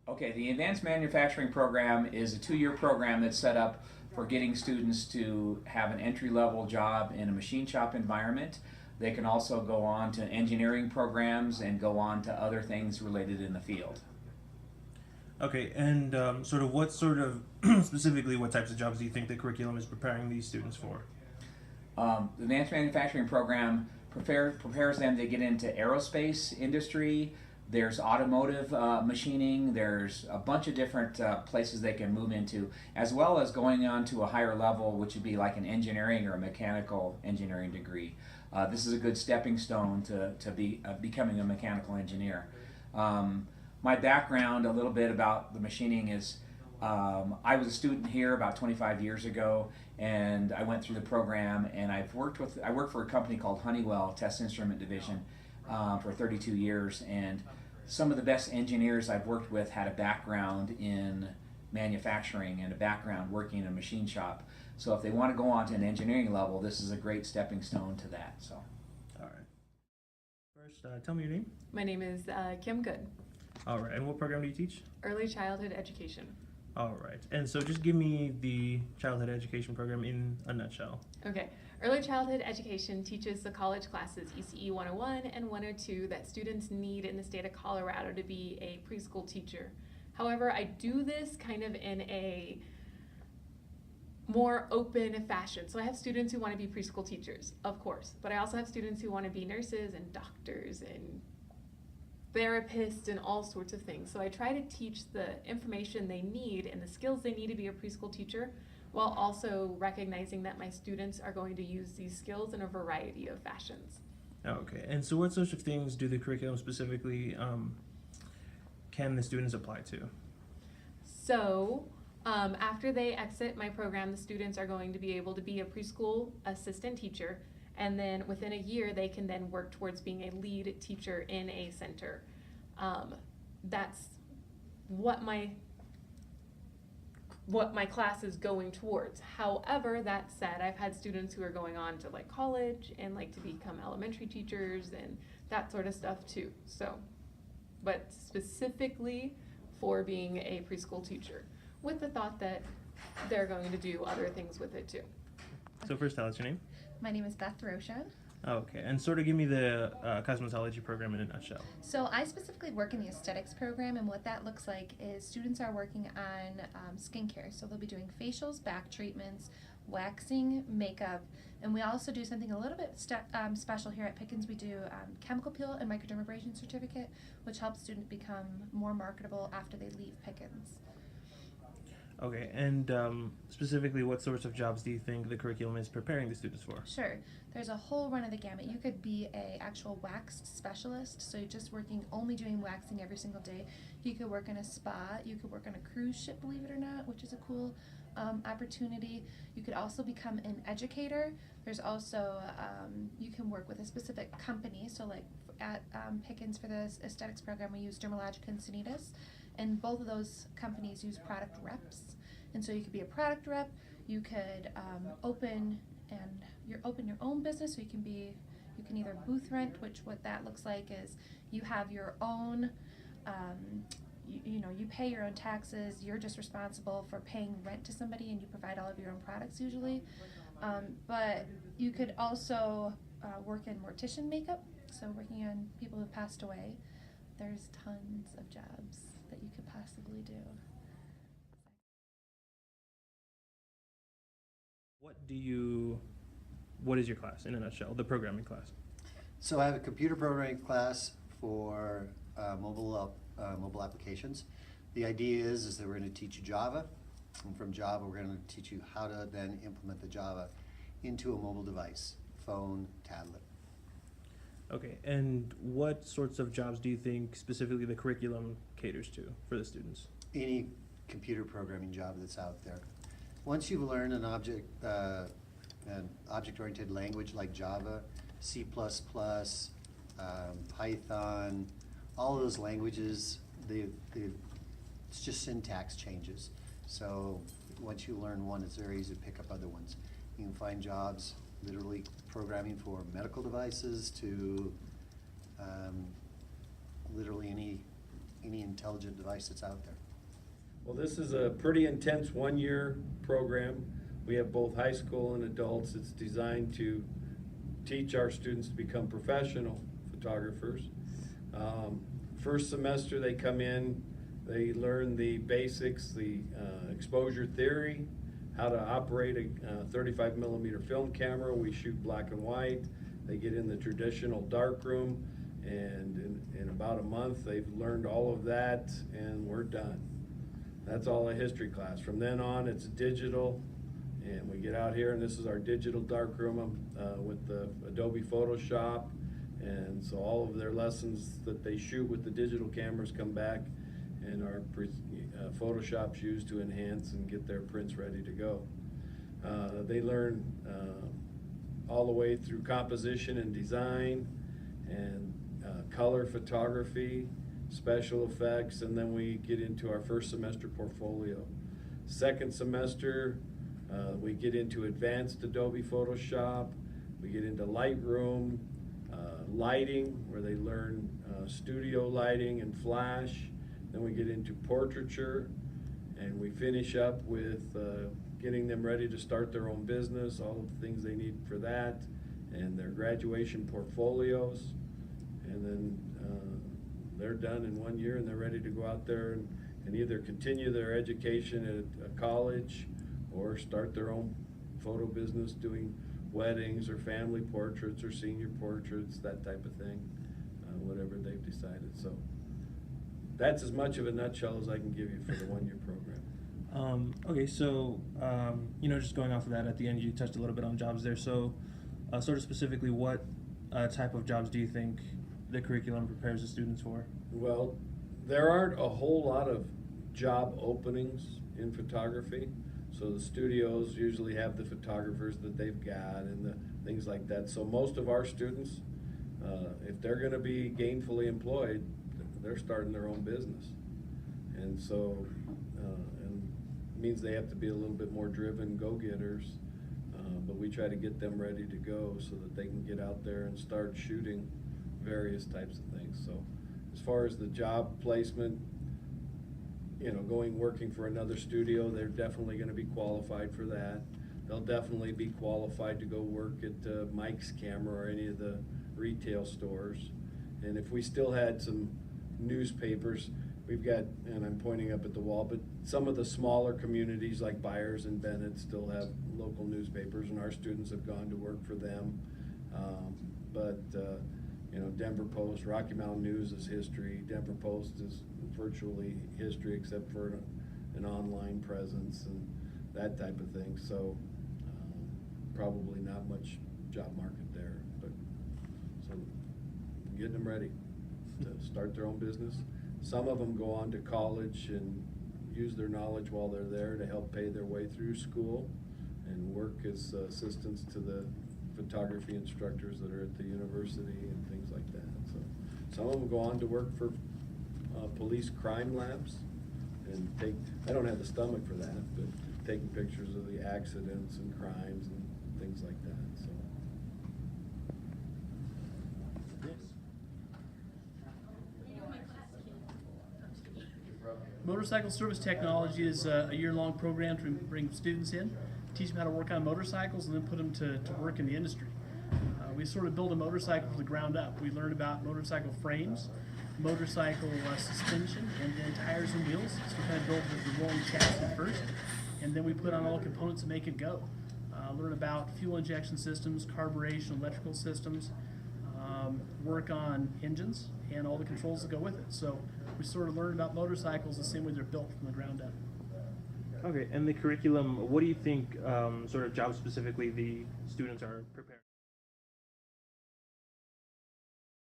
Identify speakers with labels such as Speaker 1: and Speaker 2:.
Speaker 1: Okay, the Advanced Manufacturing Program is a 2-year program that's set up for getting students to have an entry-level job in a machine shop environment. They can also go on to engineering programs and go on to other things related in the field.
Speaker 2: Okay, and sort of specifically what types of jobs do you think the curriculum is preparing these students for?
Speaker 1: The advanced manufacturing program prepares them to get into aerospace industry. There's automotive machining. There's a bunch of different places they can move into, as well as going on to a higher level, which would be like an engineering or a mechanical engineering degree. This is a good stepping stone to becoming a mechanical engineer. My background, a little bit about the machining is I was a student here about 25 years ago, and I went through the program. And I worked for a company called Honeywell Test Instrument Division for 32 years. And some of the best engineers I've worked with had a background in manufacturing and a background working in a machine shop. So if they want to go on to an engineering level, this is a great stepping stone to that. So.
Speaker 2: All right. First, tell me your name.
Speaker 3: My name is Kim Good,
Speaker 2: All right, and what program do you teach?
Speaker 3: Early Childhood Education.
Speaker 2: All right, and so just give me the childhood education program in a nutshell.
Speaker 3: Okay, Early Childhood Education teaches the college classes ECE 101 and 102 that students need in the state of Colorado to be a preschool teacher. However, I do this kind of in a more open fashion. So I have students who want to be preschool teachers, of course, but I also have students who want to be nurses and doctors and therapists and all sorts of things. So I try to teach the information they need and the skills they need to be a preschool teacher, while also recognizing that my students are going to use these skills in a variety of fashions.
Speaker 2: Okay, and so what sorts of things do the curriculum specifically can the students apply to?
Speaker 3: So after they exit my program, the students are going to be able to be a preschool assistant teacher, and then within a year they can then work towards being a lead teacher in a center. That's what my class is going towards. However, that said, I've had students who are going on to like college and like to become elementary teachers and that sort of stuff too. So, but specifically for being a preschool teacher, with the thought that they're going to do other things with it too.
Speaker 2: So first, tell us your name.
Speaker 4: My name is Beth Roshan.
Speaker 2: Okay, and sort of give me the cosmetology program in a nutshell.
Speaker 4: So I specifically work in the aesthetics program, and what that looks like is students are working on skincare. So they'll be doing facials, back treatments, waxing, makeup, and we also do something a little bit special here at Pickens. We do chemical peel and microdermabrasion certificate, which helps students become more marketable after they leave Pickens.
Speaker 2: Okay, and specifically, what sorts of jobs do you think the curriculum is preparing the students for?
Speaker 4: Sure. There's a whole run of the gamut. You could be a actual wax specialist, so you're just only doing waxing every single day. You could work in a spa. You could work on a cruise ship, believe it or not, which is a cool opportunity. You could also become an educator. There's also, you can work with a specific company. So like at Pickens for the aesthetics program, we use Dermalogica and Sanitas. And both of those companies use product reps. And so you could be a product rep, you could open your own business, so you can either booth rent, which what that looks like is you have your own, you pay your own taxes, you're just responsible for paying rent to somebody, and you provide all of your own products usually. But you could also work in mortician makeup, so working on people who passed away. There's tons of jobs that you could possibly do.
Speaker 2: What is your class in a nutshell, the programming class?
Speaker 5: So I have a computer programming class for mobile applications. The idea is that we're going to teach you Java, and from Java we're going to teach you how to then implement the Java into a mobile device, phone, tablet.
Speaker 2: Okay, and what sorts of jobs do you think specifically the curriculum caters to for the students?
Speaker 5: Any computer programming job that's out there. Once you've learned an object-oriented language like Java, C++, Python, all of those languages, it's just syntax changes. So once you learn one, it's very easy to pick up other ones. You can find jobs literally programming for medical devices to literally any intelligent device that's out there.
Speaker 6: Well, this is a pretty intense one-year program. We have both high school and adults. It's designed to teach our students to become professional photographers. First semester they come in, they learn the basics, the exposure theory, how to operate a 35 millimeter film camera. We shoot black and white. They get in the traditional darkroom, and in about a month they've learned all of that, and we're done. That's all a history class. From then on, it's digital, and we get out here, and this is our digital darkroom with the Adobe Photoshop, and so all of their lessons that they shoot with the digital cameras come back, and our Photoshop's used to enhance and get their prints ready to go. They learn all the way through composition and design, and color photography, special effects, and then we get into our first semester portfolio. Second semester, we get into advanced Adobe Photoshop, we get into Lightroom, lighting, where they learn studio lighting and flash. Then we get into portraiture, and we finish up with getting them ready to start their own business, all of the things they need for that, and their graduation portfolios. And then they're done in 1 year, and they're ready to go out there and either continue their education at a college or start their own photo business doing weddings or family portraits or senior portraits, that type of thing, whatever they've decided. So that's as much of a nutshell as I can give you for the 1 year program.
Speaker 2: Okay, so just going off of that, at the end you touched a little bit on jobs there. So sort of specifically, what type of jobs do you think the curriculum prepares the students for?
Speaker 6: Well, there aren't a whole lot of job openings in photography, so the studios usually have the photographers that they've got and the things like that. So most of our students, if they're going to be gainfully employed, they're starting their own business, and so and it means they have to be a little bit more driven go-getters, but we try to get them ready to go so that they can get out there and start shooting various types of things. So as far as the job placement, working for another studio, they're definitely going to be qualified for that. They'll definitely be qualified to go work at Mike's Camera or any of the retail stores. And if we still had some newspapers, we've got, and I'm pointing up at the wall, but some of the smaller communities like Byers and Bennett still have local newspapers, and our students have gone to work for them. Denver Post, Rocky Mountain News is history. Denver Post is virtually history except for an online presence and that type of thing. So probably not much job market there, but so getting them ready to start their own business. Some of them go on to college and use their knowledge while they're there to help pay their way through school and work as assistants to the photography instructors that are at the university and things like that. So some of them go on to work for police crime labs and I don't have the stomach for that, but taking pictures of the accidents and crimes and things like that. So.
Speaker 7: Motorcycle Service Technology is a year-long program to bring students in, teach them how to work on motorcycles, and then put them to work in the industry. We sort of build a motorcycle from the ground up. We learn about motorcycle frames, motorcycle suspension, and then tires and wheels. So we kind of build the rolling chassis first, and then we put on all the components that make it go. Learn about fuel injection systems, carburation, electrical systems, work on engines, and all the controls that go with it. So we sort of learn about motorcycles the same way they're built from the ground up.
Speaker 2: Okay, and the curriculum, what do you think sort of job specifically the students are prepared?